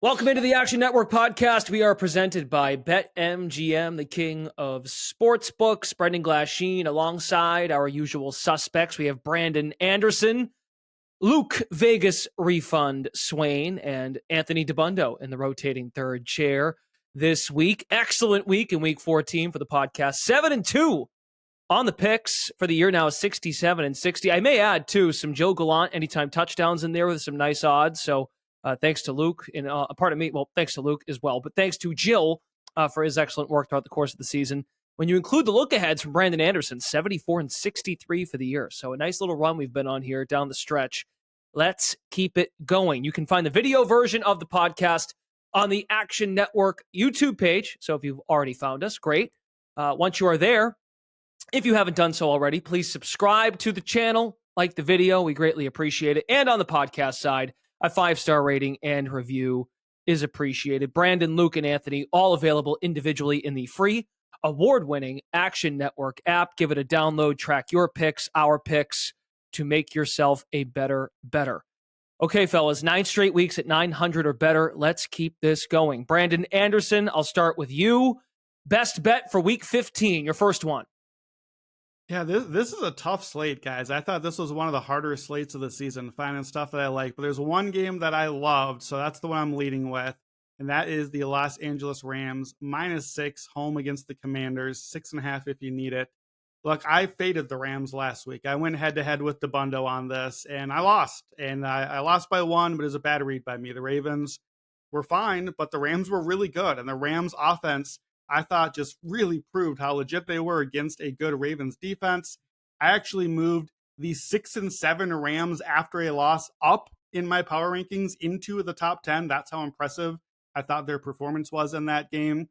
Welcome into the Action Network podcast. We are presented by BetMGM, the king of sportsbooks. Brendan Glasheen alongside our usual suspects. We have Brandon Anderson, Luke Vegas Refund Swain, and Anthony DeBundo in the rotating third chair this week. Excellent week in week 14 for the podcast. 7-2 on the picks for the year now, 67-60. I may add, too, some Joe Gallant anytime touchdowns in there with some nice odds. So thanks to Luke, and pardon me, well, thanks to Luke as well, but thanks to Jill for his excellent work throughout the course of the season. When you include the look-aheads from Brandon Anderson, 74-63 for the year. So a nice little run we've been on here down the stretch. Let's keep it going. You can find the video version of the podcast on the Action Network YouTube page. So if you've already found us, great. Once you are there, if you haven't done so already, please subscribe to the channel, like the video. We greatly appreciate it. And on the podcast side, a 5-star rating and review is appreciated. Brandon, Luke, and Anthony, all available individually in the free, award-winning Action Network app. Give it a download. Track your picks, our picks, to make yourself a better. Okay, fellas, 9 straight weeks at 900 or better. Let's keep this going. Brandon Anderson, I'll start with you. Best bet for week 15, your first one. Yeah, this is a tough slate, guys. I thought this was one of the harder slates of the season, finding stuff that I like. But there's one game that I loved, so that's the one I'm leading with. And that is the Los Angeles Rams, -6, home against the Commanders, 6.5 if you need it. Look, I faded the Rams last week. I went head-to-head with DeBundo on this, and I lost. And I lost by 1, but it was a bad read by me. The Ravens were fine, but the Rams were really good. And the Rams offense, I thought, just really proved how legit they were against a good Ravens defense. I actually moved the 6 and 7 Rams after a loss up in my power rankings into the top 10. That's how impressive I thought their performance was in that game.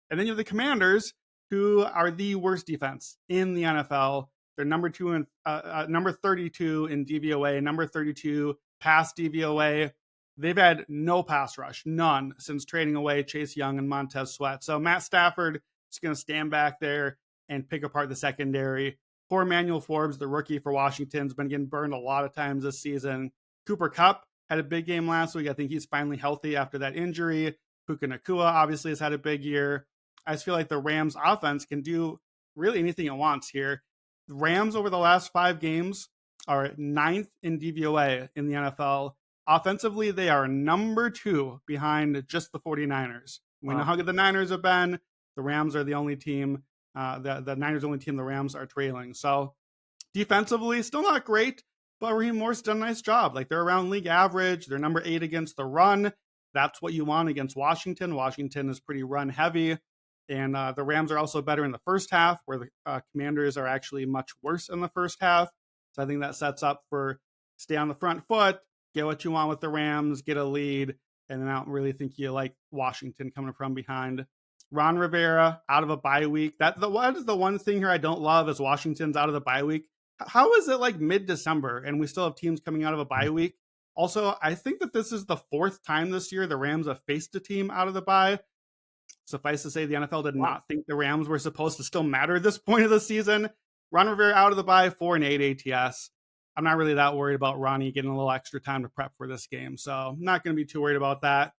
And then you have the Commanders, who are the worst defense in the NFL. They're number 32 in DVOA, number 32 pass DVOA. They've had no pass rush, none, since trading away Chase Young and Montez Sweat. So Matt Stafford is going to stand back there and pick apart the secondary. Poor Emmanuel Forbes, the rookie for Washington, has been getting burned a lot of times this season. Cooper Kupp had a big game last week. I think he's finally healthy after that injury. Puka Nacua obviously has had a big year. I just feel like the Rams offense can do really anything it wants here. The Rams over the last 5 games are 9th in DVOA in the NFL. Offensively, they are number 2 behind just the 49ers. We know how good the Niners have been. The Rams are the only team, the Niners only team the Rams are trailing. So defensively, still not great, but Raheem Morris done a nice job. Like, they're around league average. They're number 8 against the run. That's what you want against Washington. Washington is pretty run heavy. And the Rams are also better in the first half, where the Commanders are actually much worse in the first half. So I think that sets up for stay on the front foot, get what you want with the Rams, get a lead, and then I don't really think you like Washington coming from behind. Ron Rivera out of a bye week. What is the one thing here I don't love is Washington's out of the bye week. How is it like mid-December and we still have teams coming out of a bye week? Also, I think that this is the 4th time this year the Rams have faced a team out of the bye. Suffice to say, the NFL did not think the Rams were supposed to still matter at this point of the season. Ron Rivera out of the bye, 4-8 ATS. I'm not really that worried about Ronnie getting a little extra time to prep for this game, so I'm not going to be too worried about that.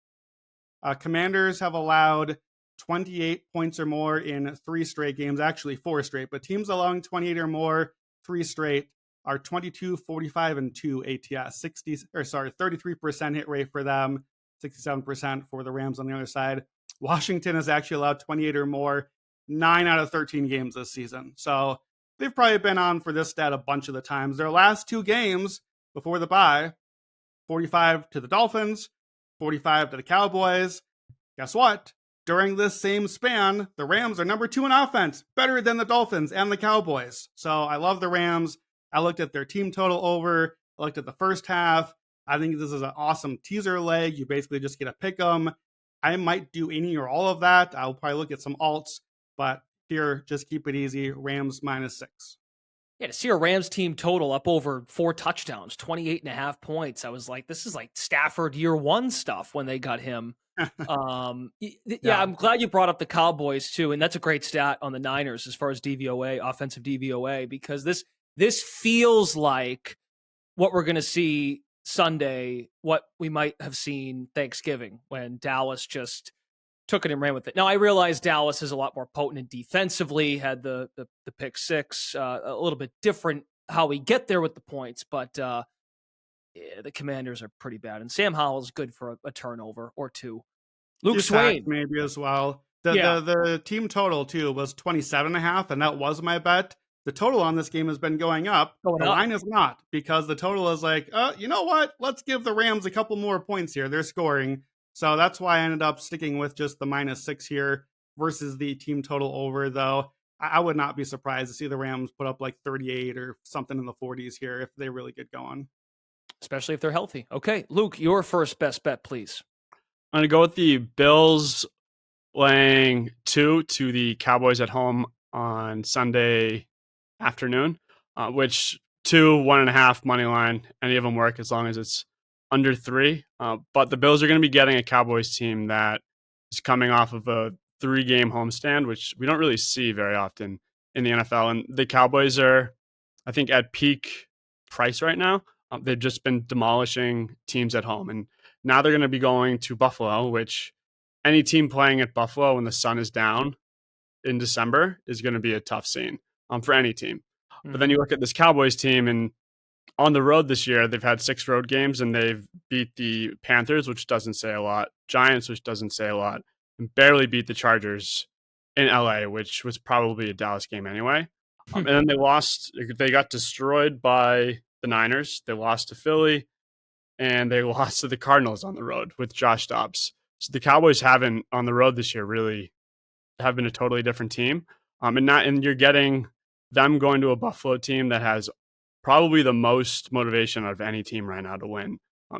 Commanders have allowed 28 points or more in 3 straight games, actually 4 straight, but teams allowing 28 or more 3 straight are 22, 45, and 2 ATS. 33% hit rate for them, 67% for the Rams on the other side. Washington has actually allowed 28 or more 9 out of 13 games this season. So they've probably been on for this stat a bunch of the times. Their last 2 games before the bye, 45 to the Dolphins, 45 to the Cowboys. Guess what? During this same span, the Rams are number 2 in offense, better than the Dolphins and the Cowboys. So I love the Rams. I looked at their team total over. I looked at the first half. I think this is an awesome teaser leg. You basically just get to pick them. I might do any or all of that. I'll probably look at some alts, but here, just keep it easy. Rams -6. Yeah, to see a Rams team total up over 4 touchdowns, 28.5 points. I was like, this is like Stafford year 1 stuff when they got him. Yeah, I'm glad you brought up the Cowboys too. And that's a great stat on the Niners as far as DVOA, offensive DVOA, because this feels like what we're going to see Sunday what we might have seen Thanksgiving when Dallas just took it and ran with it. Now I realize Dallas is a lot more potent defensively, had the pick six, a little bit different how we get there with the points, but yeah, the Commanders are pretty bad, and Sam Howell's good for a turnover or two. Luke Swain maybe as well. Yeah. The team total too was 27.5, and that was my bet. The total on this game has been going up. Line is not, because the total is like, you know what? Let's give the Rams a couple more points here. They're scoring. So that's why I ended up sticking with just the -6 here versus the team total over, though. I would not be surprised to see the Rams put up like 38 or something in the 40s here if they really get going. Especially if they're healthy. Okay, Luke, your first best bet, please. I'm going to go with the Bills laying 2 to the Cowboys at home on Sunday afternoon, which 2, 1.5 money line, any of them work as long as it's under 3. But the Bills are going to be getting a Cowboys team that is coming off of a 3-game homestand, which we don't really see very often in the NFL. And the Cowboys are, I think, at peak price right now. They've just been demolishing teams at home. And now they're going to be going to Buffalo, which any team playing at Buffalo when the sun is down in December is going to be a tough scene for any team. Mm-hmm. But then you look at this Cowboys team, and on the road this year, they've had 6 road games, and they've beat the Panthers, which doesn't say a lot, Giants, which doesn't say a lot, and barely beat the Chargers in LA, which was probably a Dallas game anyway. And then they got destroyed by the Niners. They lost to Philly, and they lost to the Cardinals on the road with Josh Dobbs. So the Cowboys haven't on the road this year really have been a totally different team. And you're getting them going to a Buffalo team that has probably the most motivation out of any team right now to win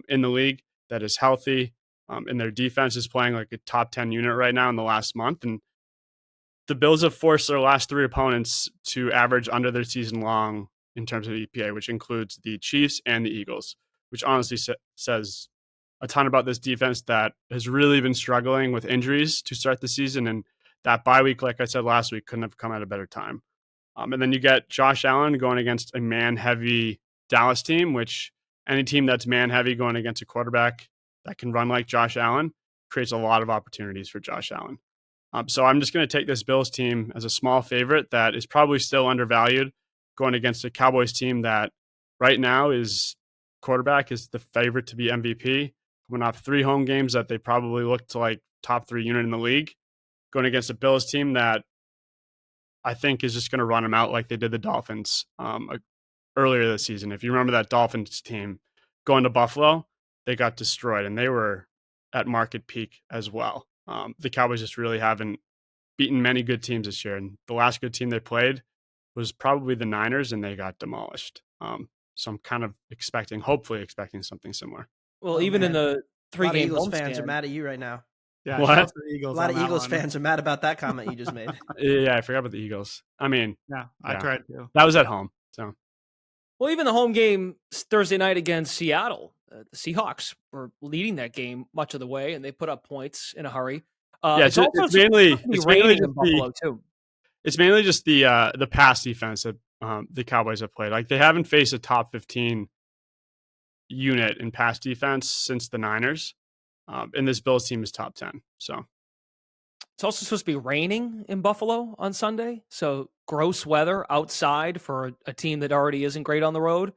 in the league, that is healthy. And their defense is playing like a top 10 unit right now in the last month. And the Bills have forced their last 3 opponents to average under their season long in terms of EPA, which includes the Chiefs and the Eagles, which honestly says a ton about this defense that has really been struggling with injuries to start the season. And that bye week, like I said last week, couldn't have come at a better time. And then you get Josh Allen going against a man-heavy Dallas team, which any team that's man-heavy going against a quarterback that can run like Josh Allen creates a lot of opportunities for Josh Allen. So I'm just going to take this Bills team as a small favorite that is probably still undervalued, going against a Cowboys team that right now quarterback is the favorite to be MVP, coming off 3 home games that they probably look to like top 3 unit in the league, going against a Bills team that I think is just going to run them out like they did the Dolphins earlier this season. If you remember that Dolphins team going to Buffalo, they got destroyed, and they were at market peak as well. The Cowboys just really haven't beaten many good teams this year, and the last good team they played was probably the Niners, and they got demolished. So I'm kind of hopefully expecting something similar. Well, even in the 3-game Eagles fans are mad at you right now. Yeah, what? A lot of Eagles fans are mad about that comment you just made. Yeah, I forgot about the Eagles. I mean, I tried to. That was at home. So, well, even the home game Thursday night against Seattle, the Seahawks were leading that game much of the way, and they put up points in a hurry. It's mainly in Buffalo too. It's mainly just the pass defense that the Cowboys have played. Like, they haven't faced a top 15 unit in pass defense since the Niners. And this Bills team is top 10. So it's also supposed to be raining in Buffalo on Sunday. So gross weather outside for a team that already isn't great on the road.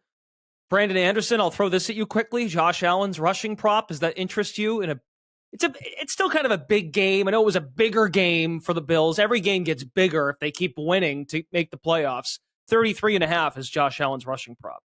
Brandon Anderson, I'll throw this at you quickly. Josh Allen's rushing prop. Does that interest you? It's still kind of a big game. I know it was a bigger game for the Bills. Every game gets bigger if they keep winning to make the playoffs. 33.5 is Josh Allen's rushing prop.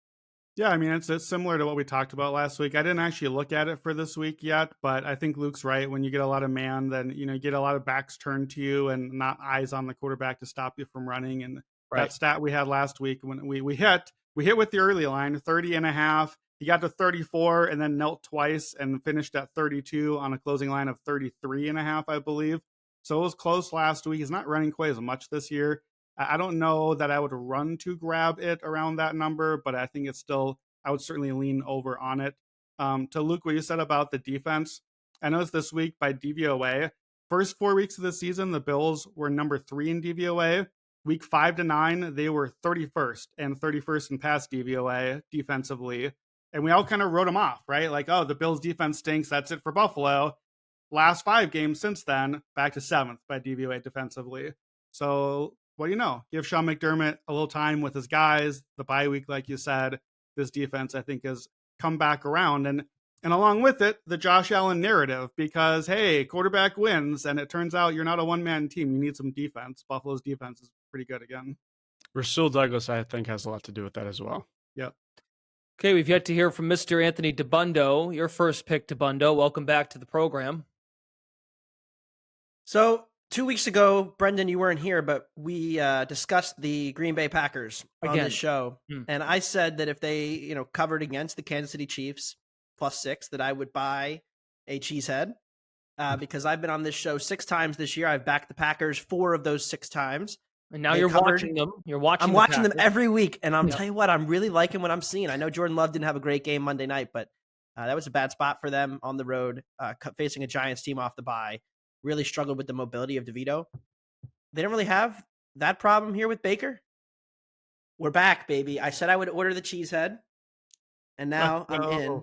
Yeah, I mean, it's similar to what we talked about last week. I didn't actually look at it for this week yet, but I think Luke's right. When you get a lot of man, then you get a lot of backs turned to you and not eyes on the quarterback to stop you from running. And that stat we had last week when we hit with the early line, 30.5. He got to 34 and then knelt twice and finished at 32 on a closing line of 33.5, I believe. So it was close last week. He's not running quite as much this year. I don't know that I would run to grab it around that number, but I think I would certainly lean over on it. To Luke, what you said about the defense, I noticed this week by DVOA, first 4 weeks of the season, the Bills were number 3 in DVOA. Week 5 to 9, they were 31st and 31st in pass DVOA defensively. And we all kind of wrote them off, right? Like, oh, the Bills defense stinks. That's it for Buffalo. Last 5 games since then, back to 7th by DVOA defensively. So what do you know? Give Sean McDermott a little time with his guys. The bye week, like you said, this defense, I think, has come back around. And along with it, the Josh Allen narrative, because, hey, quarterback wins. And it turns out you're not a one-man team. You need some defense. Buffalo's defense is pretty good again. Rasul Douglas, I think, has a lot to do with that as well. Yep. Okay, we've yet to hear from Mr. Anthony DeBundo. Your first pick, DeBundo. Welcome back to the program. So 2 weeks ago, Brendan, you weren't here, but we discussed the Green Bay Packers on this show. And I said that if they, covered against the Kansas City Chiefs +6, that I would buy a cheesehead because I've been on this show 6 times this year. I've backed the Packers 4 of those 6 times. And now you're watching them. I'm watching them every week. And I'm telling you what, I'm really liking what I'm seeing. I know Jordan Love didn't have a great game Monday night, but that was a bad spot for them on the road, facing a Giants team off the bye. Really struggled with the mobility of DeVito. They don't really have that problem here with Baker. We're back, baby. I said I would order the cheesehead, and now I'm in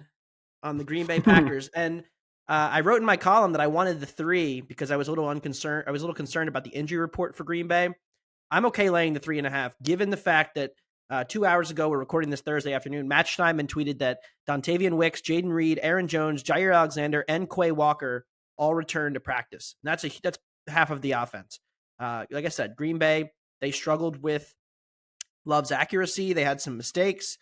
on the Green Bay Packers. And I wrote in my column that I wanted the 3 because I was a little concerned about the injury report for Green Bay. I'm okay laying the 3.5, given the fact that 2 hours ago, we're recording this Thursday afternoon, Matt Steinman tweeted that Dontavian Wicks, Jaden Reed, Aaron Jones, Jair Alexander, and Quay Walker all returned to practice. And that's half of the offense. Like I said, Green Bay, they struggled with Love's accuracy. They had some mistakes.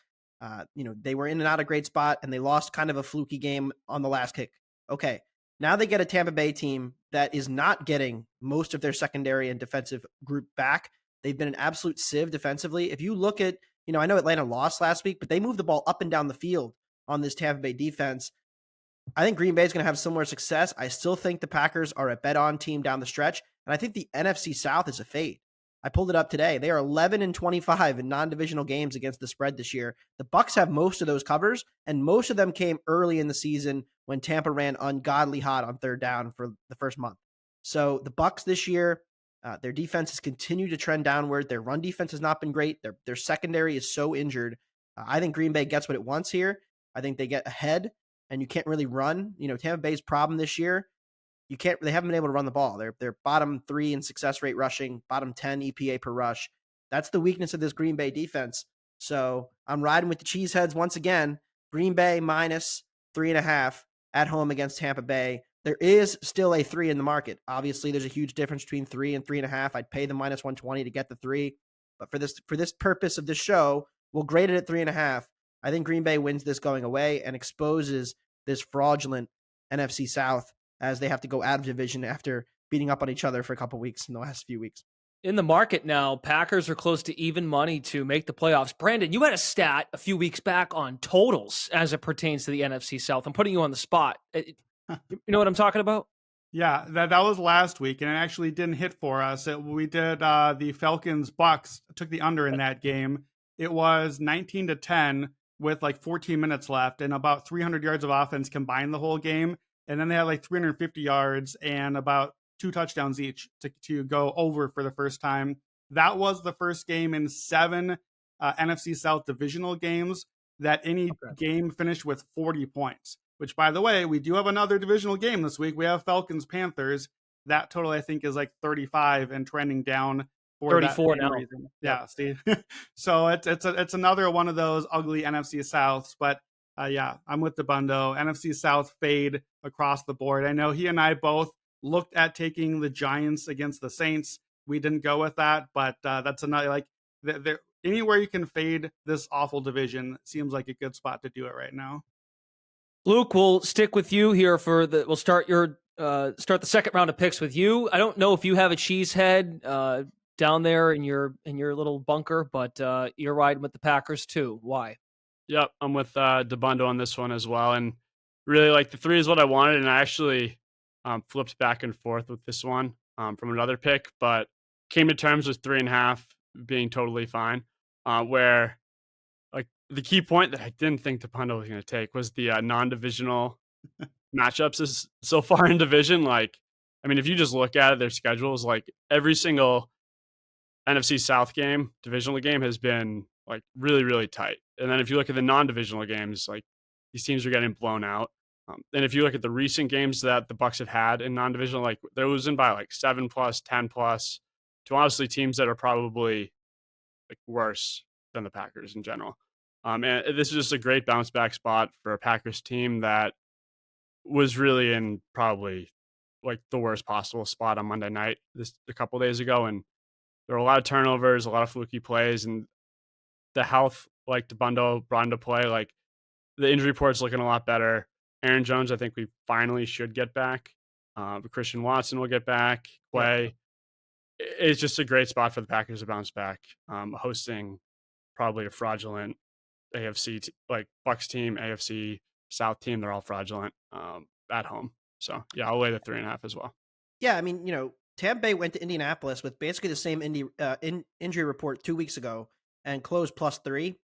They were in and out of great spot, and they lost kind of a fluky game on the last kick. Okay, now they get a Tampa Bay team that is not getting most of their secondary and defensive group back. They've been an absolute sieve defensively. If you look at, I know Atlanta lost last week, but they moved the ball up and down the field on this Tampa Bay defense. I think Green Bay is going to have similar success. I still think the Packers are a bet-on team down the stretch, and I think the NFC South is a fade. I pulled it up today. They are 11-25 in non-divisional games against the spread this year. The Bucs have most of those covers, and most of them came early in the season when Tampa ran ungodly hot on 3rd down for the first month. So the Bucs this year, their defense has continued to trend downward. Their run defense has not been great. Their secondary is so injured. I think Green Bay gets what it wants here. I think they get ahead. And you can't really run. Tampa Bay's problem this year, they haven't been able to run the ball. They're bottom 3 in success rate rushing, bottom 10 EPA per rush. That's the weakness of this Green Bay defense. So I'm riding with the cheeseheads once again. Green Bay -3.5 at home against Tampa Bay. There is still a 3 in the market. Obviously, there's a huge difference between 3 and 3.5. I'd pay the -120 to get the 3. But for this purpose of this show, we'll grade it at 3.5. I think Green Bay wins this going away and exposes this fraudulent NFC South as they have to go out of division after beating up on each other for a couple weeks in the last few weeks. In the market now, Packers are close to even money to make the playoffs. Brandon, you had a stat a few weeks back on totals as it pertains to the NFC South. I'm putting you on the spot. You know what I'm talking about? Yeah, that was last week, and it actually didn't hit for us. We did the Falcons-Bucks, took the under in that game. It was 19-10 with like 14 minutes left and about 300 yards of offense combined the whole game. And then they had like 350 yards and about 2 touchdowns each to go over for the first time. That was the first game in 7 NFC South divisional games that any game finished with 40 points, which, by the way, we do have another divisional game this week. We have Falcons-Panthers. That total, I think, is like 35 and trending down. 34 now. Reason. Yeah, Steve. So it's another one of those ugly NFC Souths. But yeah, I'm with DeBundo. NFC South fade across the board. I know he and I both looked at taking the Giants against the Saints. We didn't go with that, but that's another anywhere you can fade this awful division seems like a good spot to do it right now. Luke, we'll stick with you here we'll start the second round of picks with you. I don't know if you have a cheesehead down there in your little bunker, but you're riding with the Packers too. Why? Yep, I'm with DeBundo on this one as well, and really like the 3 is what I wanted, and I actually flipped back and forth with this one from another pick, but came to terms with 3.5 being totally fine. Where like the key point that I didn't think DeBundo was going to take was the non-divisional matchups so far in division. Like, I mean, if you just look at it, their schedules, like every single NFC South game, divisional game, has been like really, really tight. And then if you look at the non-divisional games, like these teams are getting blown out. And if you look at the recent games that the Bucs have had in non-divisional, like they're losing by like 7+, 10+ to honestly teams that are probably like worse than the Packers in general. And this is just a great bounce back spot for a Packers team that was really in probably like the worst possible spot on Monday night a couple days ago. And there were a lot of turnovers, a lot of fluky plays, and the health like brought into play. Like the injury report's looking a lot better. Aaron Jones, I think we finally should get back. Christian Watson will get back. Play. Yeah. It's just a great spot for the Packers to bounce back. Hosting probably a fraudulent AFC like Bucs team, AFC South team. They're all fraudulent at home. So yeah, I'll lay the 3.5 as well. Yeah, I mean, Tampa Bay went to Indianapolis with basically the same injury report 2 weeks ago and closed +3.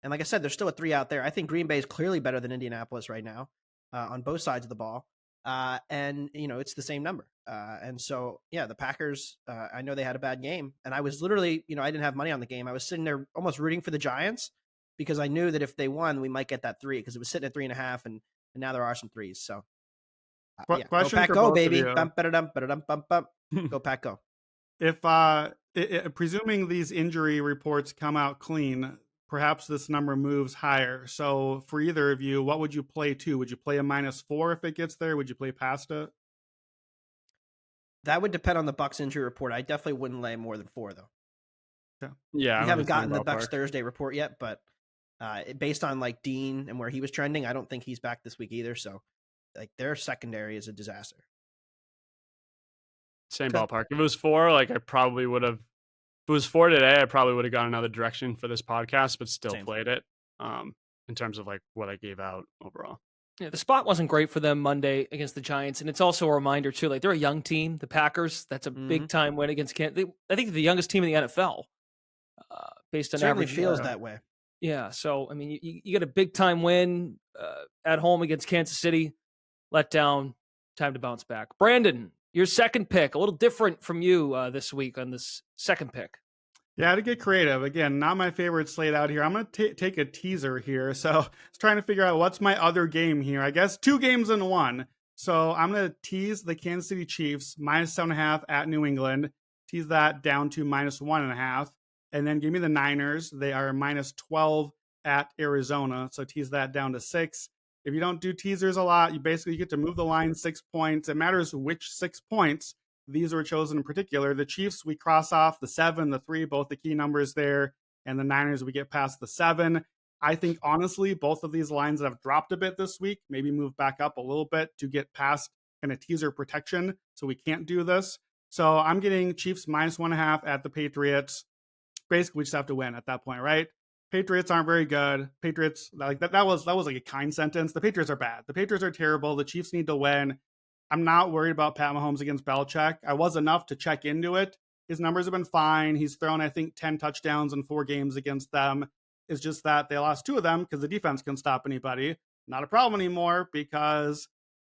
And like I said, there's still a 3 out there. I think Green Bay is clearly better than Indianapolis right now on both sides of the ball. And, it's the same number. And so, yeah, the Packers, I know they had a bad game. And I was literally, I didn't have money on the game. I was sitting there almost rooting for the Giants because I knew that if they won, we might get that 3 because it was sitting at 3.5. And now there are some 3s. So, yeah. Go Pack, go, baby. Bump, ba-da-dum, ba-da-dum, bump, bump. Go Pack, go. If presuming these injury reports come out clean, perhaps this number moves higher. So for either of you, what would you play to? Would you play a -4 if it gets there? Would you play past it? That would depend on the Bucs injury report. I definitely wouldn't lay more than 4, though. Okay. Yeah, we haven't gotten the Bucs Thursday report yet, but based on like Dean and where he was trending, I don't think he's back this week either. So, like their secondary is a disaster. Same ballpark. If it was 4, like I probably would have. If it was 4 today, I probably would have gone another direction for this podcast, but still played it in terms of like what I gave out overall. Yeah, the spot wasn't great for them Monday against the Giants, and it's also a reminder too. Like they're a young team, the Packers. That's a big time win against Kansas. I think they're the youngest team in the NFL, based on certainly average. Feels that way. Yeah, so I mean, you get a big time win at home against Kansas City, let down, time to bounce back. Brandon, your second pick, a little different from you this week on this second pick. Yeah, to get creative. Again, not my favorite slate out here. I'm going to take a teaser here. So I was trying to figure out what's my other game here. I guess 2 games in one. So I'm going to tease the Kansas City Chiefs -7.5 at New England. Tease that down to -1.5. And then give me the Niners. They are -12 at Arizona. So tease that down to 6. If you don't do teasers a lot, you get to move the line 6 points. It matters which 6 points. These were chosen in particular. The Chiefs, we cross off the 7, the 3, both the key numbers there. And the Niners, we get past the 7. I think, honestly, both of these lines have dropped a bit this week, maybe move back up a little bit to get past kind of teaser protection. So we can't do this. So I'm getting Chiefs -1.5 at the Patriots. Basically, we just have to win at that point, right? Patriots aren't very good. Patriots, like that was like a kind sentence. The Patriots are bad. The Patriots are terrible. The Chiefs need to win. I'm not worried about Pat Mahomes against Belichick. I was enough to check into it. His numbers have been fine. He's thrown, I think, 10 touchdowns in 4 games against them. It's just that they lost 2 of them because the defense couldn't stop anybody. Not a problem anymore because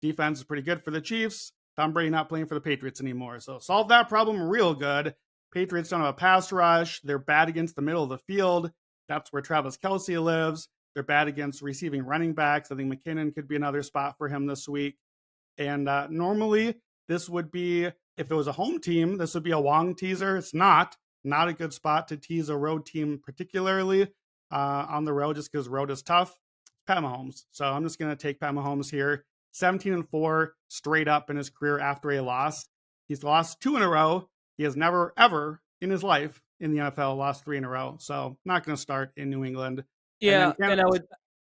defense is pretty good for the Chiefs. Tom Brady not playing for the Patriots anymore. So solve that problem real good. Patriots don't have a pass rush. They're bad against the middle of the field. That's where Travis Kelce lives. They're bad against receiving running backs. I think McKinnon could be another spot for him this week. And normally, this would be, if it was a home team, this would be a Wong teaser. It's not a good spot to tease a road team, particularly on the road, just because road is tough. Pat Mahomes. So I'm just going to take Pat Mahomes here. 17-4 straight up in his career after a loss. He's lost 2 in a row. He has never, ever in his life in the NFL lost 3 in a row. So not going to start in New England. Yeah, and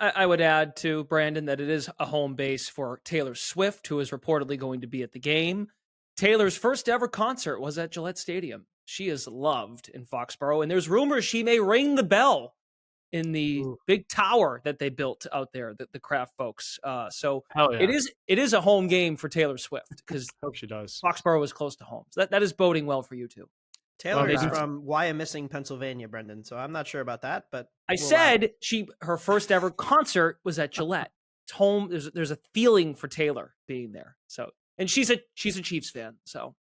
I would add to Brandon that it is a home base for Taylor Swift, who is reportedly going to be at the game. Taylor's first ever concert was at Gillette Stadium. She is loved in Foxborough, and there's rumors she may ring the bell in the big tower that they built out there, the Kraft folks. So yeah. it is a home game for Taylor Swift because hope she does. Foxborough is close to home. So that is boding well for you too. Taylor is from Wyomissing, Pennsylvania, Brendan. So I'm not sure about that, but I said her first ever concert was at Gillette. It's home. There's a feeling for Taylor being there. So, and she's a Chiefs fan. So,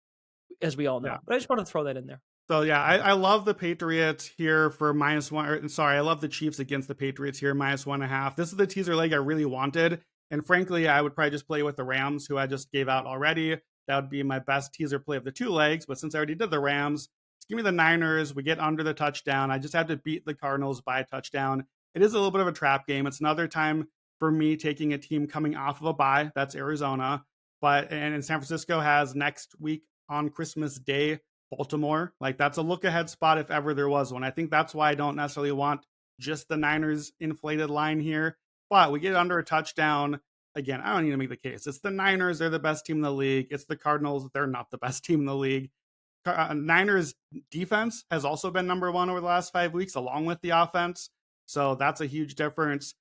as we all know, but I just wanted to throw that in there. So yeah, I love the Patriots here for -1. Sorry, I love the Chiefs against the Patriots here -1.5. This is the teaser leg I really wanted, and frankly, I would probably just play with the Rams, who I just gave out already. That would be my best teaser play of the 2 legs. But since I already did the Rams, just give me the Niners. We get under the touchdown. I just have to beat the Cardinals by a touchdown. It is a little bit of a trap game. It's another time for me taking a team coming off of a bye. That's Arizona, and San Francisco has next week on Christmas Day Baltimore. Like, that's a look ahead spot if ever there was one. I think that's why I don't necessarily want just the Niners inflated line here. But we get under a touchdown. Again, I don't need to make the case. It's the Niners. They're the best team in the league. It's the Cardinals. They're not the best team in the league. Niners defense has also been number 1 over the last 5 weeks, along with the offense. So that's a huge difference.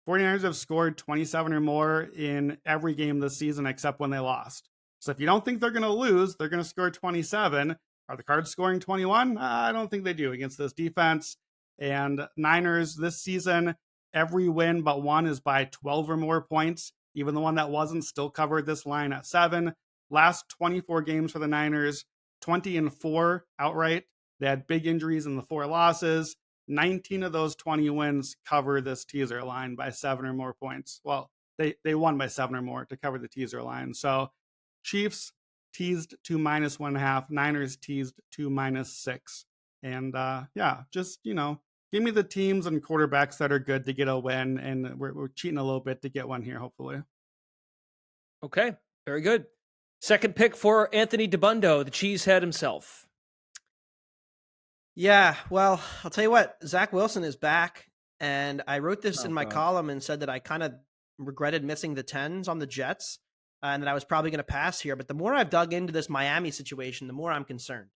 49ers have scored 27 or more in every game this season except when they lost. So if you don't think they're going to lose, they're going to score 27. Are the Cards scoring 21? I don't think they do against this defense. And Niners this season, every win but one is by 12 or more points. Even the one that wasn't still covered this line at 7. Last 24 games for the Niners, 20-4 outright. They had big injuries in the 4 losses. 19 of those 20 wins cover this teaser line by 7 or more points. Well, they won by 7 or more to cover the teaser line. So Chiefs teased to -1.5, Niners teased to -6. And yeah, just, give me the teams and quarterbacks that are good to get a win. And we're cheating a little bit to get one here, hopefully. Okay, very good. Second pick for Anthony DeBundo, the cheesehead himself. Yeah, well, I'll tell you what, Zach Wilson is back. And I wrote this in my column and said that I kind of regretted missing the 10s on the Jets and that I was probably going to pass here. But the more I've dug into this Miami situation, the more I'm concerned.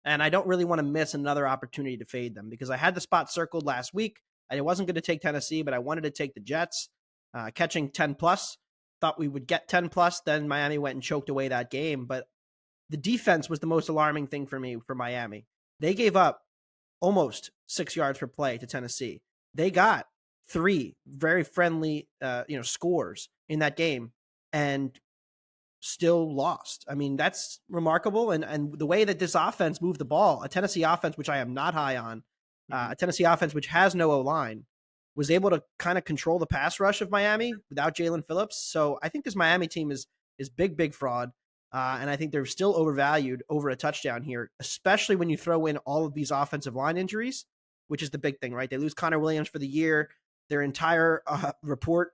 And I don't really want to miss another opportunity to fade them because I had the spot circled last week. I wasn't going to take Tennessee, but I wanted to take the Jets, catching 10 plus. Thought we would get 10 plus. Then Miami went and choked away that game. But the defense was the most alarming thing for me for Miami. They gave up almost 6 yards per play to Tennessee. They got 3 very friendly, scores in that game and still lost. I mean, that's remarkable. And the way that this offense moved the ball, a Tennessee offense, which I am not high on, a Tennessee offense, which has no O-line, was able to kind of control the pass rush of Miami without Jalen Phillips. So I think this Miami team is big fraud. And I think they're still overvalued over a touchdown here, especially when you throw in all of these offensive line injuries, which is the big thing, right? They lose Connor Williams for the year. Their entire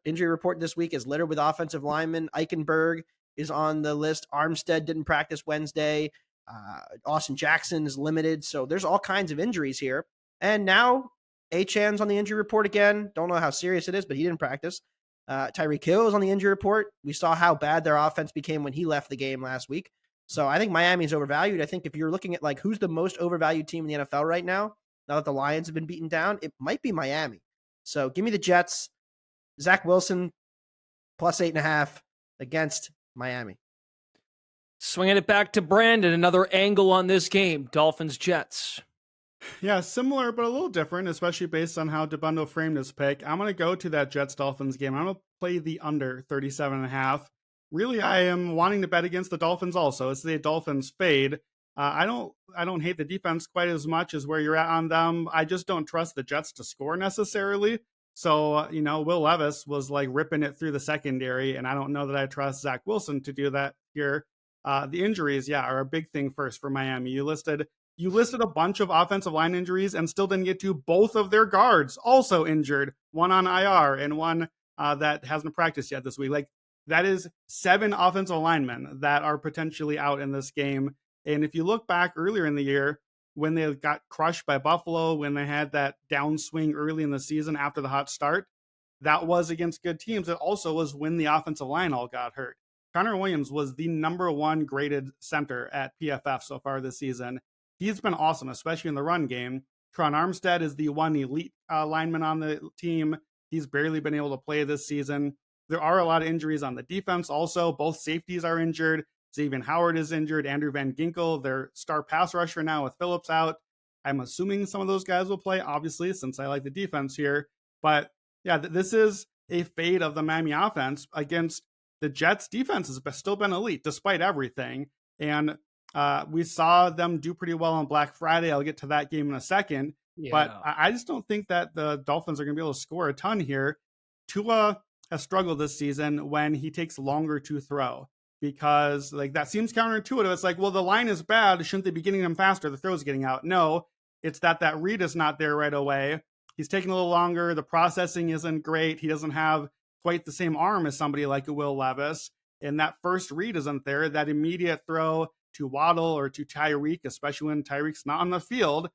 injury report this week is littered with offensive linemen. Eichenberg is on the list. Armstead didn't practice Wednesday. Austin Jackson is limited. So there's all kinds of injuries here. And now Achan's on the injury report again. Don't know how serious it is, but he didn't practice. Tyreek Hill is on the injury report. We saw how bad their offense became when he left the game last week. So I think Miami's overvalued. I think if you're looking at like who's the most overvalued team in the NFL right now that the Lions have been beaten down, it might be Miami. So give me the Jets, Zach Wilson, plus 8.5 against Miami. Swinging it back to Brandon, another angle on this game, Dolphins-Jets. Yeah, similar, but a little different, especially based on how DeBundo framed his pick. I'm going to go to that Jets-Dolphins game. I'm going to play the under 37.5. Really, I am wanting to bet against the Dolphins also. It's the Dolphins fade. I don't hate the defense quite as much as where you're at on them. I just don't trust the Jets to score necessarily. So, Will Levis was like ripping it through the secondary, and I don't know that I trust Zach Wilson to do that here. The injuries, are a big thing first for Miami. You listed a bunch of offensive line injuries and still didn't get to both of their guards also injured, one on IR and one that hasn't practiced yet this week. Like, that is 7 offensive linemen that are potentially out in this game. And if you look back earlier in the year, when they got crushed by Buffalo, when they had that downswing early in the season after the hot start, that was against good teams. It also was when the offensive line all got hurt. Connor Williams was the number 1 graded center at PFF so far this season. He's been awesome, especially in the run game. Tron Armstead is the one elite lineman on the team. He's barely been able to play this season. There are a lot of injuries on the defense also. Both safeties are injured. Xavier Howard is injured. Andrew Van Ginkel, their star pass rusher now with Phillips out. I'm assuming some of those guys will play, obviously, since I like the defense here. But yeah, this is a fade of the Miami offense against the Jets defense has still been elite despite everything. And We saw them do pretty well on Black Friday. I'll get to that game in a second. Yeah. But I just don't think that the Dolphins are going to be able to score a ton here. Tua has struggled this season when he takes longer to throw, because like that seems counterintuitive. It's like, well, the line is bad. Shouldn't they be getting them faster? The throw's getting out. No, it's that read is not there right away. He's taking a little longer. The processing isn't great. He doesn't have quite the same arm as somebody like a Will Levis. And that first read isn't there. That immediate throw to Waddle or to Tyreek, especially when Tyreek's not on the field,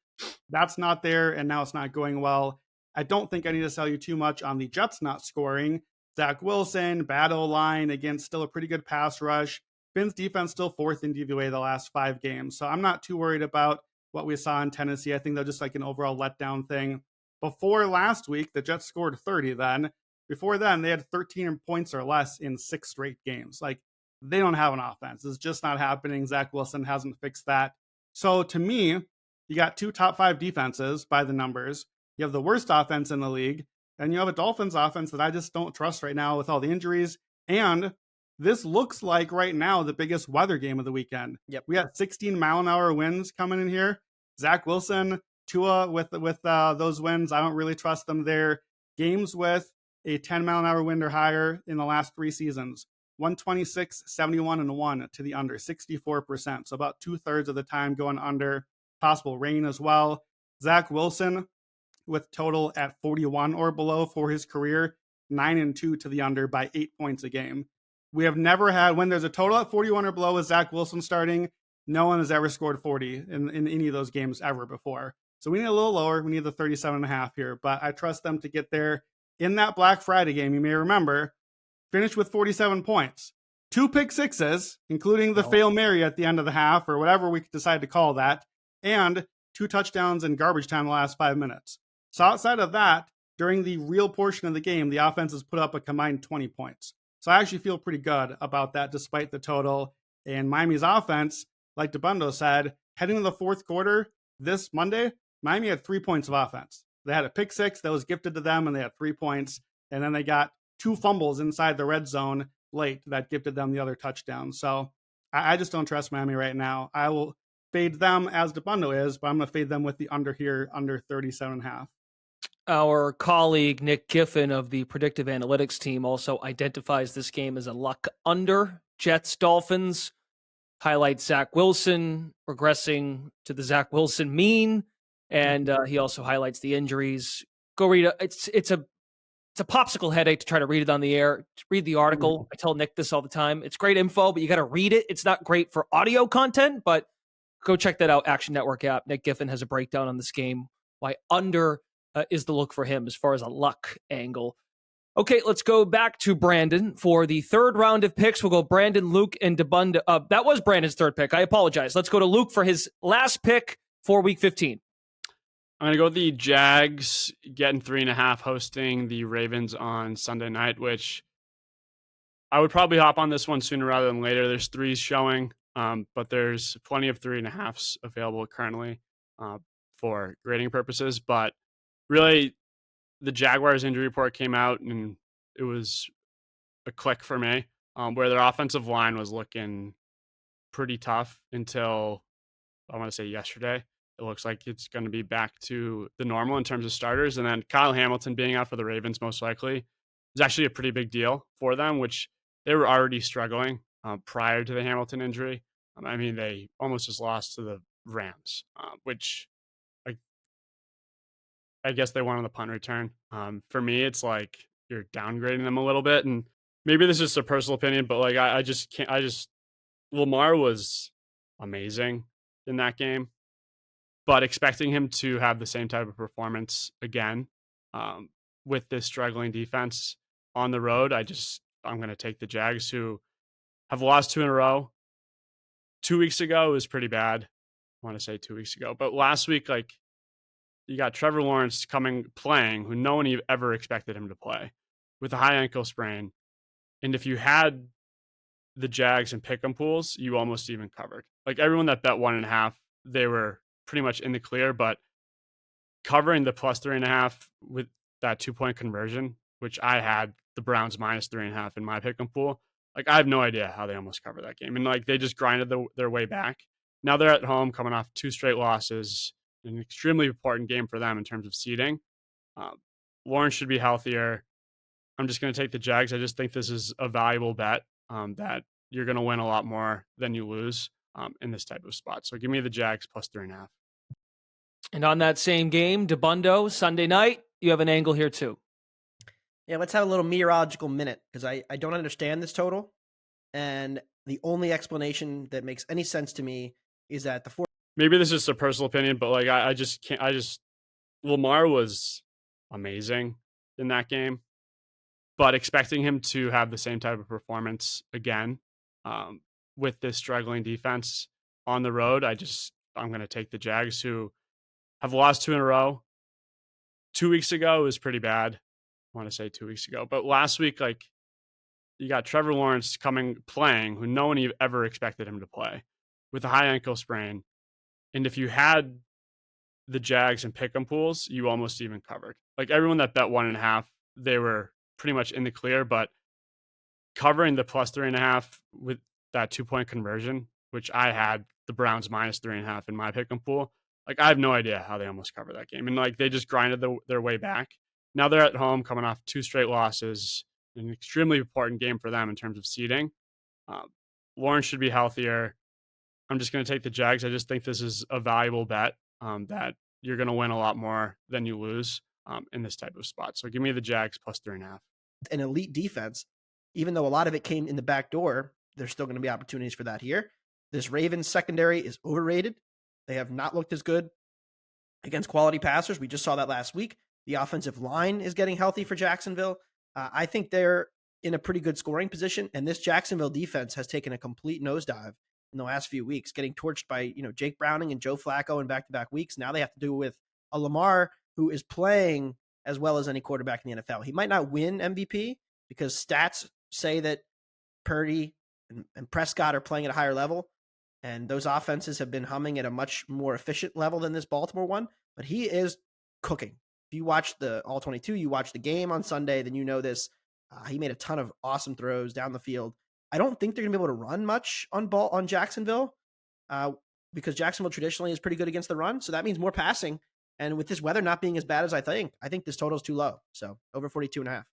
that's not there. And now it's not going well. I don't think I need to sell you too much on the Jets not scoring. Zach Wilson, bad O-line, against still a pretty good pass rush. Finn's defense still fourth in DVOA the last 5 games. So I'm not too worried about what we saw in Tennessee. I think they're just like an overall letdown thing. Before last week, the Jets scored 30 then. Before then, they had 13 points or less in 6 straight games. Like, they don't have an offense. It's just not happening. Zach Wilson hasn't fixed that. So to me, you got 2 top 5 defenses by the numbers. You have the worst offense in the league, and you have a Dolphins offense that I just don't trust right now with all the injuries. And this looks like right now the biggest weather game of the weekend. Yep. We got 16-mile-an-hour winds coming in here. Zach Wilson, Tua with those winds, I don't really trust them there. Games with a 10-mile-an-hour wind or higher in the last 3 seasons. 126, 71, and 1 to the under, 64%. So about 2/3 of the time going under. Possible rain as well. Zach Wilson with total at 41 or below for his career, 9-2 to the under by 8 points a game. We have never had, when there's a total at 41 or below with Zach Wilson starting, no one has ever scored 40 in any of those games ever before. So we need a little lower. We need the 37.5 here, but I trust them to get there. In that Black Friday game, you may remember, finished with 47 points. 2 pick sixes, including the Fail Mary at the end of the half, or whatever we decide to call that, and 2 touchdowns in garbage time the last 5 minutes. So outside of that, during the real portion of the game, the offense has put up a combined 20 points. So I actually feel pretty good about that despite the total. And Miami's offense, like DeBundo said, heading into the fourth quarter this Monday, Miami had 3 points of offense. They had a pick six that was gifted to them, and they had 3 points. And then they got 2 fumbles inside the red zone late that gifted them the other touchdown. So I just don't trust Miami right now. I will fade them as DeBundo is, but I'm going to fade them with the under here, under 37.5. Our colleague Nick Giffen of the predictive analytics team also identifies this game as a luck under. Jets Dolphins highlights Zach Wilson regressing to the Zach Wilson mean, and he also highlights the injuries. Go read it. It's a popsicle headache to try to read it on the air. Read the article. I tell Nick this all the time. It's great info, but you got to read it. It's not great for audio content, but go check that out. Action Network app. Nick Giffen has a breakdown on this game. Why under is the look for him as far as a luck angle. Okay, let's go back to Brandon for the third round of picks. We'll go Brandon, Luke, and DeBundo. That was Brandon's third pick. I apologize. Let's go to Luke for his last pick for Week 15. I'm going to go with the Jags getting 3.5, hosting the Ravens on Sunday night, which I would probably hop on this one sooner rather than later. There's 3s showing, but there's plenty of 3.5s available currently for grading purposes. But really, the Jaguars injury report came out, and it was a click for me, where their offensive line was looking pretty tough until, I want to say, yesterday. It looks like it's going to be back to the normal in terms of starters. And then Kyle Hamilton being out for the Ravens most likely is actually a pretty big deal for them, which they were already struggling prior to the Hamilton injury. I mean, they almost just lost to the Rams, which I guess they won on the punt return. For me, it's like you're downgrading them a little bit. And maybe this is a personal opinion, but like I just can't. Lamar was amazing in that game. But expecting him to have the same type of performance again with this struggling defense on the road, I'm going to take the Jags, who have lost 2 in a row. 2 weeks ago, it was pretty bad. I want to say 2 weeks ago. But last week, like, you got Trevor Lawrence playing, who no one ever expected him to play, with a high ankle sprain. And if you had the Jags and pick'em pools, you almost even covered. Like, everyone that bet 1.5, they were pretty much in the clear, but covering the plus 3.5 with that 2-point conversion, which I had the Browns minus 3.5 in my pick'em pool, like, I have no idea how they almost covered that game. And like, they just grinded their way back. Now they're at home coming off 2 straight losses, an extremely important game for them in terms of seeding. Lawrence should be healthier. I'm just going to take the Jags. I just think this is a valuable bet that you're going to win a lot more than you lose in this type of spot. So give me the Jags plus 3.5. And on that same game, DeBundo, Sunday night, you have an angle here too. Yeah, let's have a little meteorological minute because I don't understand this total. And the only explanation that makes any sense to me is that the Maybe this is a personal opinion, but like I just can't. Lamar was amazing in that game, but expecting him to have the same type of performance again with this struggling defense on the road, I'm going to take the Jags, who have lost 2 in a row. 2 weeks ago, it was pretty bad. I want to say 2 weeks ago, but last week, like, you got Trevor Lawrence playing, who no one ever expected him to play, with a high ankle sprain. And if you had the Jags and pick'em pools, you almost even covered. Like, everyone that bet 1.5, they were pretty much in the clear, but covering the plus 3.5 with that 2-point conversion, which I had the Browns minus 3.5 in my pick'em pool. Like, I have no idea how they almost covered that game. And like, they just grinded their way back. Now they're at home coming off 2 straight losses, an extremely important game for them in terms of seeding. Lawrence should be healthier. I'm just going to take the Jags. I just think this is a valuable bet that you're going to win a lot more than you lose in this type of spot. So give me the Jags plus 3.5. An elite defense, even though a lot of it came in the back door, there's still going to be opportunities for that here. This Ravens secondary is overrated. They have not looked as good against quality passers. We just saw that last week. The offensive line is getting healthy for Jacksonville. I think they're in a pretty good scoring position, and this Jacksonville defense has taken a complete nosedive in the last few weeks, getting torched by Jake Browning and Joe Flacco in back-to-back weeks. Now they have to do with a Lamar who is playing as well as any quarterback in the NFL. He might not win MVP because stats say that Purdy and Prescott are playing at a higher level, and those offenses have been humming at a much more efficient level than this Baltimore one, but he is cooking. If you watch the All-22, you watch the game on Sunday, then you know this. He made a ton of awesome throws down the field. I don't think they're going to be able to run much on Jacksonville because Jacksonville traditionally is pretty good against the run, so that means more passing. And with this weather not being as bad as I think this total is too low. So over 42.5.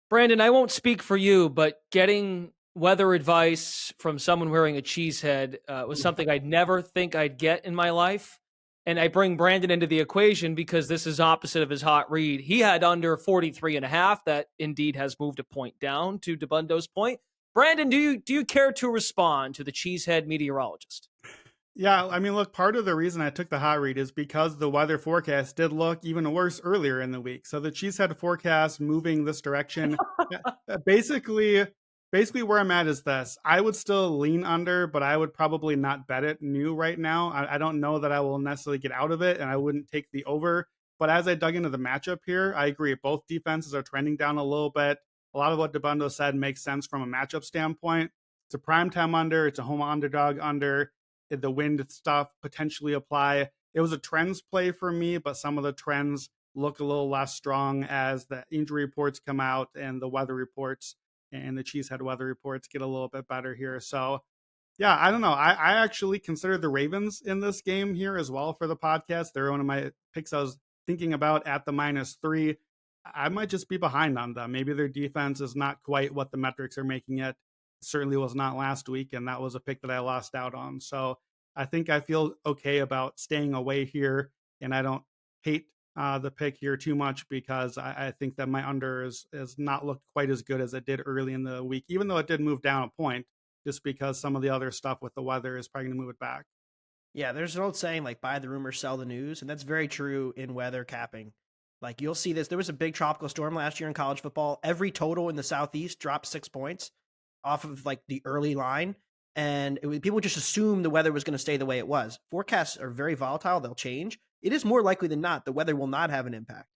Brandon, I won't speak for you, but getting weather advice from someone wearing a cheese head was something I'd never think I'd get in my life. And I bring Brandon into the equation because this is opposite of his hot read. He had under 43.5. That indeed has moved a point down to DeBundo's point. Brandon, do you care to respond to the cheesehead meteorologist? Yeah, I mean, look, part of the reason I took the hot read is because the weather forecast did look even worse earlier in the week. So the cheesehead forecast moving this direction, basically where I'm at is this. I would still lean under, but I would probably not bet it new right now. I don't know that I will necessarily get out of it, and I wouldn't take the over. But as I dug into the matchup here, I agree. Both defenses are trending down a little bit. A lot of what DeBundo said makes sense from a matchup standpoint. It's a primetime under. It's a home underdog under. The wind stuff potentially apply. It was a trends play for me, but some of the trends look a little less strong as the injury reports come out and the weather reports and the cheesehead weather reports get a little bit better here. So yeah, I don't know. I actually consider the Ravens in this game here as well for the podcast. They're one of my picks I was thinking about at the -3. I might just be behind on them. Maybe their defense is not quite what the metrics are making it. Certainly was not last week, and that was a pick that I lost out on. So I think I feel okay about staying away here, and I don't hate the pick here too much because I think that my under is not looked quite as good as it did early in the week, even though it did move down a point, just because some of the other stuff with the weather is probably going to move it back. Yeah, there's an old saying like buy the rumor, sell the news, and that's very true in weather capping. Like you'll see this. There was a big tropical storm last year in college football. Every total in the Southeast dropped 6 points off of like the early line. And people just assumed the weather was going to stay the way it was. Forecasts are very volatile. They'll change. It is more likely than not the weather will not have an impact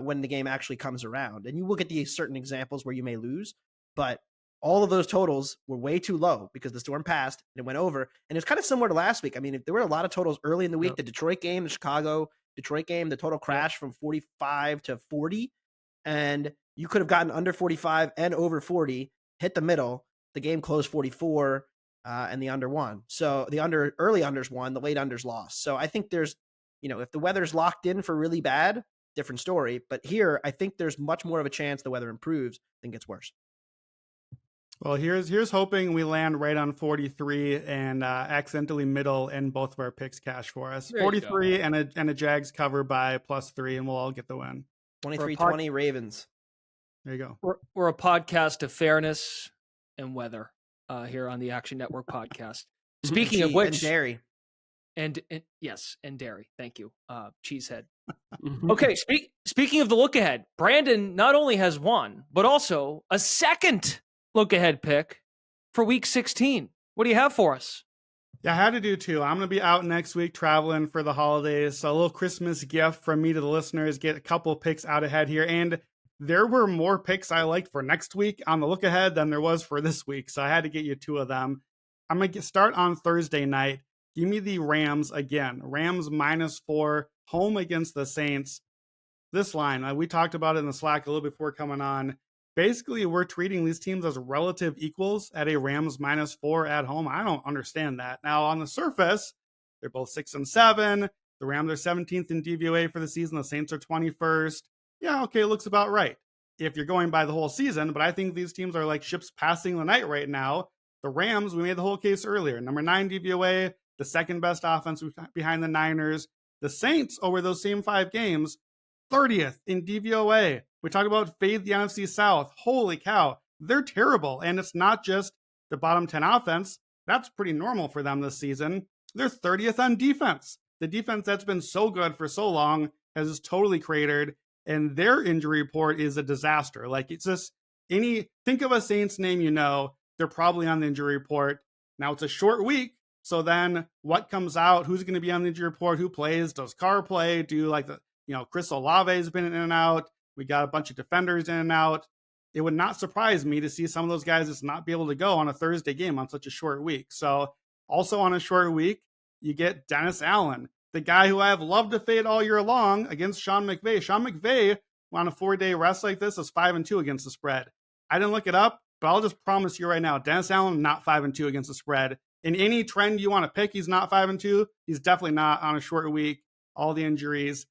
when the game actually comes around. And you will get these certain examples where you may lose. But all of those totals were way too low because the storm passed and it went over. And it's kind of similar to last week. I mean, if there were a lot of totals early in the week, the Detroit game, the Chicago-Detroit game, the total crashed from 45 to 40. And you could have gotten under 45 and over 40, hit the middle. The game closed 44. and the under won. So the early unders won, the late unders lost. So I think there's, if the weather's locked in for really bad, different story. But here, I think there's much more of a chance the weather improves than gets worse. Well, here's hoping we land right on 43 and accidentally middle in both of our picks cash for us. 43 and a Jags cover by +3, and we'll all get the win. 23-20 Ravens. There you go. We're a podcast of fairness and weather here on the Action Network podcast. Speaking of which, and dairy. And yes, and dairy. Thank you, Cheesehead. Okay, speaking of the look ahead, Brandon not only has one, but also a second look ahead pick for Week 16. What do you have for us? Yeah, I had to do two. I'm going to be out next week traveling for the holidays. So a little Christmas gift from me to the listeners, get a couple picks out ahead here. And there were more picks I liked for next week on the look ahead than there was for this week. So I had to get you two of them. I'm going to start on Thursday night. Give me the Rams again. Rams -4, home against the Saints. This line, we talked about it in the Slack a little before coming on. Basically, we're treating these teams as relative equals at a Rams -4 at home. I don't understand that. Now, on the surface, they're both 6-7. The Rams are 17th in DVOA for the season. The Saints are 21st. Yeah, okay, looks about right if you're going by the whole season. But I think these teams are like ships passing the night right now. The Rams, we made the whole case earlier. Number 9 DVOA, the second best offense behind the Niners. The Saints, over those same 5 games, 30th in DVOA. We talk about fade the NFC South. Holy cow, they're terrible. And it's not just the bottom 10 offense. That's pretty normal for them this season. They're 30th on defense. The defense that's been so good for so long has just totally cratered. And their injury report is a disaster. Like, it's just think of a Saints name they're probably on the injury report. Now, it's a short week. So then what comes out? Who's going to be on the injury report? Who plays? Does Carr play? Chris Olave has been in and out. We got a bunch of defenders in and out. It would not surprise me to see some of those guys just not be able to go on a Thursday game on such a short week. So also on a short week, you get Dennis Allen, the guy who I have loved to fade all year long against Sean McVay. Sean McVay on a 4-day rest like this is 5-2 against the spread. I didn't look it up, but I'll just promise you right now, Dennis Allen, not 5-2 against the spread. In any trend you want to pick, he's not 5-2. He's definitely not on a short week. All the injuries.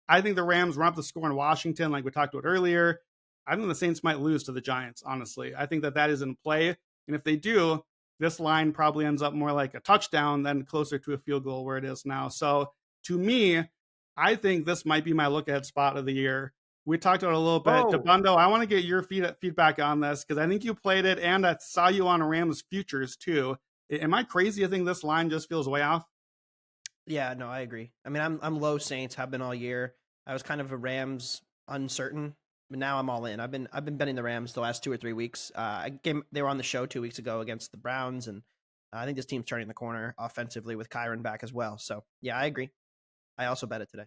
I think the Rams run up the score in Washington, like we talked about earlier. I think the Saints might lose to the Giants, honestly. I think that is in play. And if they do, this line probably ends up more like a touchdown than closer to a field goal where it is now. So to me, I think this might be my look ahead spot of the year. We talked about it a little bit. DeBundo, I want to get your feedback on this because I think you played it and I saw you on Rams futures too. Am I crazy? I think this line just feels way off. Yeah, no, I agree. I mean, I'm low Saints, have been all year. I was kind of a Rams uncertain, but now I'm all in. I've been betting the Rams the last 2 or 3 weeks. They were on the show 2 weeks ago against the Browns, and I think this team's turning the corner offensively with Kyron back as well. So yeah, I agree. I also bet it today.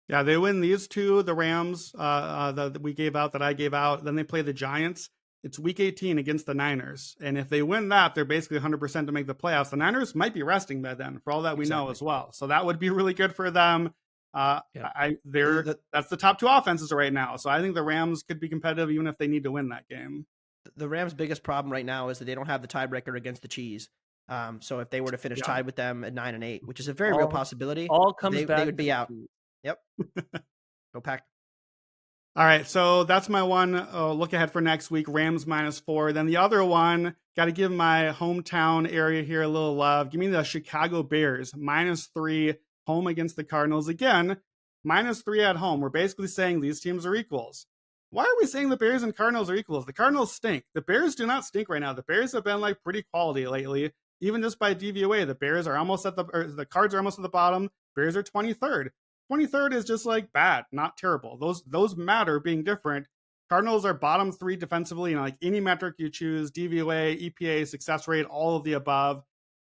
Yeah, they win these two, the Rams that we gave out, that I gave out. Then they play the Giants. It's week 18 against the Niners. And if they win that, they're basically 100% to make the playoffs. The Niners might be resting by then, for all that we know as well. So that would be really good for them. That's the top 2 offenses right now. So I think the Rams could be competitive even if they need to win that game. The Rams' biggest problem right now is that they don't have the tiebreaker against the Cheese. So if they were to finish tied with them at 9-8, which is a very real possibility, they would be out. Yep. Go Pack. All right, so that's my one look ahead for next week, Rams -4. Then the other one, got to give my hometown area here a little love. Give me the Chicago Bears, -3, home against the Cardinals. Again, -3 at home. We're basically saying these teams are equals. Why are we saying the Bears and Cardinals are equals? The Cardinals stink. The Bears do not stink right now. The Bears have been like pretty quality lately, even just by DVOA. The Bears are almost the Cards are almost at the bottom. Bears are 23rd. 23rd is just like bad, not terrible. Those matter being different. Cardinals are bottom 3 defensively, like any metric you choose, DVOA, EPA, success rate, all of the above.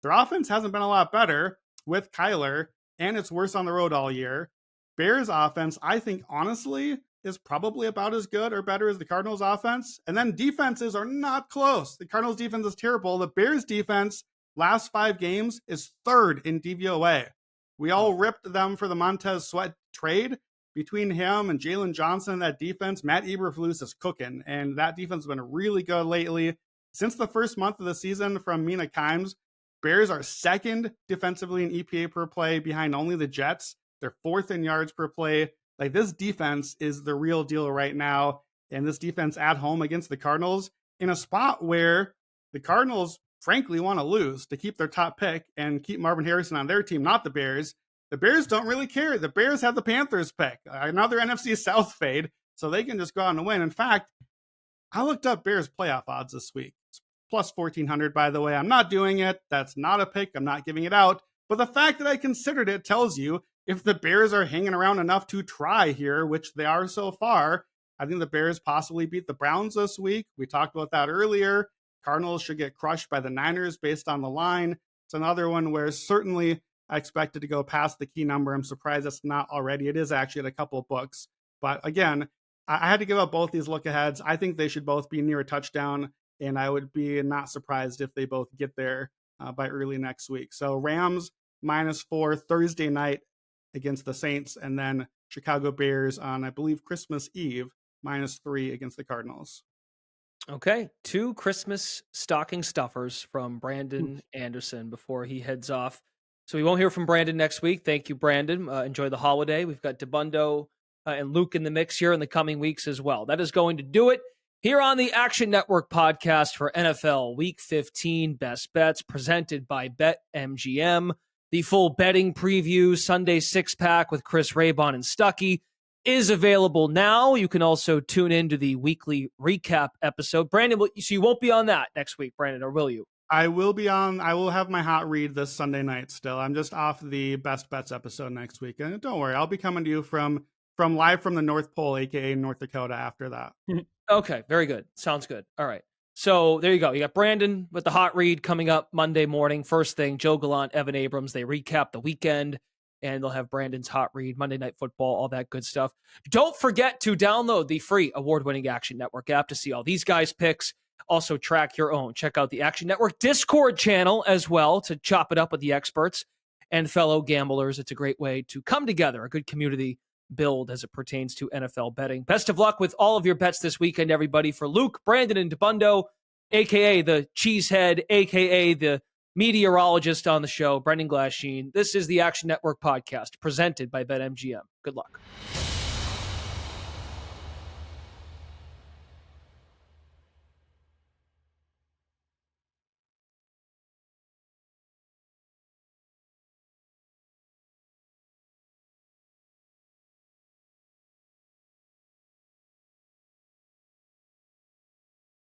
Their offense hasn't been a lot better with Kyler, and it's worse on the road all year. Bears offense, I think, honestly, is probably about as good or better as the Cardinals offense. And then defenses are not close. The Cardinals defense is terrible. The Bears defense, last 5 games, is 3rd in DVOA. We all ripped them for the Montez Sweat trade. Between him and Jalen Johnson, that defense, Matt Eberflus is cooking, and that defense has been really good lately. Since the first month of the season from Mina Kimes, Bears are second defensively in EPA per play behind only the Jets. They're fourth in yards per play. Like, this defense is the real deal right now. And this defense at home against the Cardinals in a spot where the Cardinals frankly want to lose to keep their top pick and keep Marvin Harrison on their team, not the Bears. The Bears don't really care. The Bears have the Panthers pick, another NFC South fade, so they can just go out and win. In fact, I looked up Bears playoff odds this week. It's plus 1,400, by the way. I'm not doing it. That's not a pick. I'm not giving it out. But the fact that I considered it tells you if the Bears are hanging around enough to try here, which they are so far, I think the Bears possibly beat the Browns this week. We talked about that earlier. Cardinals should get crushed by the Niners based on the line. It's another one where certainly I expected to go past the key number. I'm surprised it's not already. It is actually at a couple of books. But again, I had to give up both these look aheads. I think they should both be near a touchdown, and I would be not surprised if they both get there by early next week. So Rams -4 Thursday night against the Saints, and then Chicago Bears on, I believe, Christmas Eve, -3 against the Cardinals. Okay, 2 Christmas stocking stuffers from Brandon Anderson before he heads off. So we won't hear from Brandon next week. Thank you, Brandon. Enjoy the holiday. We've got DeBundo and Luke in the mix here in the coming weeks as well. That is going to do it here on the Action Network podcast for NFL Week 15 Best Bets, presented by BetMGM. The full betting preview, Sunday six-pack with Chris Raybon and Stuckey, is available now. You can also tune into the weekly recap episode. Brandon, so you won't be on that next week, Brandon, or will you? I will be on. I will have my hot read this Sunday night still. I'm just off the Best Bets episode next week. And don't worry, I'll be coming to you from live from the North Pole, aka North Dakota, after that. Okay, very good. Sounds good. All right. So there you go. You got Brandon with the hot read coming up Monday morning. First thing, Joe Gallant, Evan Abrams, they recap the weekend, and they'll have Brandon's hot read, Monday Night Football, all that good stuff. Don't forget to download the free award-winning Action Network app to see all these guys' picks. Also track your own. Check out the Action Network Discord channel as well to chop it up with the experts and fellow gamblers. It's a great way to come together, a good community build as it pertains to NFL betting. Best of luck with all of your bets this weekend, everybody. For Luke, Brandon, and DeBundo, a.k.a. the Cheesehead, a.k.a. the meteorologist on the show, Brendan Glasheen, this is the Action Network podcast presented by BetMGM. Good luck.